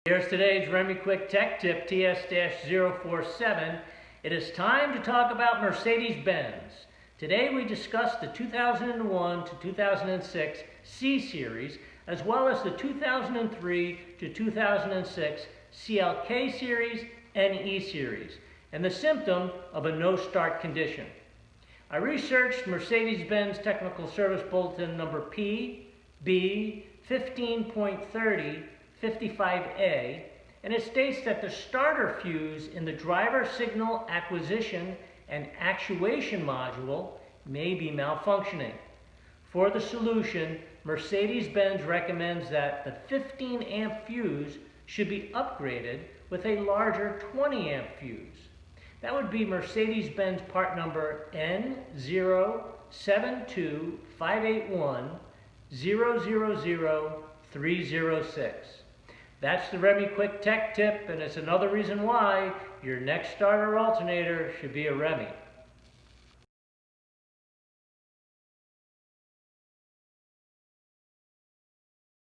Here's today's Remy Quick Tech Tip TS-047. It is time to talk about Mercedes-Benz. Today we discuss the 2001 to 2006 C Series as well as the 2003 to 2006 CLK Series and E Series and the symptom of a no-start condition. I researched Mercedes-Benz Technical Service Bulletin number PB 15.30 55A, and it states that the starter fuse in the driver signal acquisition and actuation module may be malfunctioning. For the solution, Mercedes-Benz recommends that the 15 amp fuse should be upgraded with a larger 20 amp fuse. That would be Mercedes-Benz part number N072581000306. That's the Remy Quick Tech Tip, and it's another reason why your next starter alternator should be a Remy.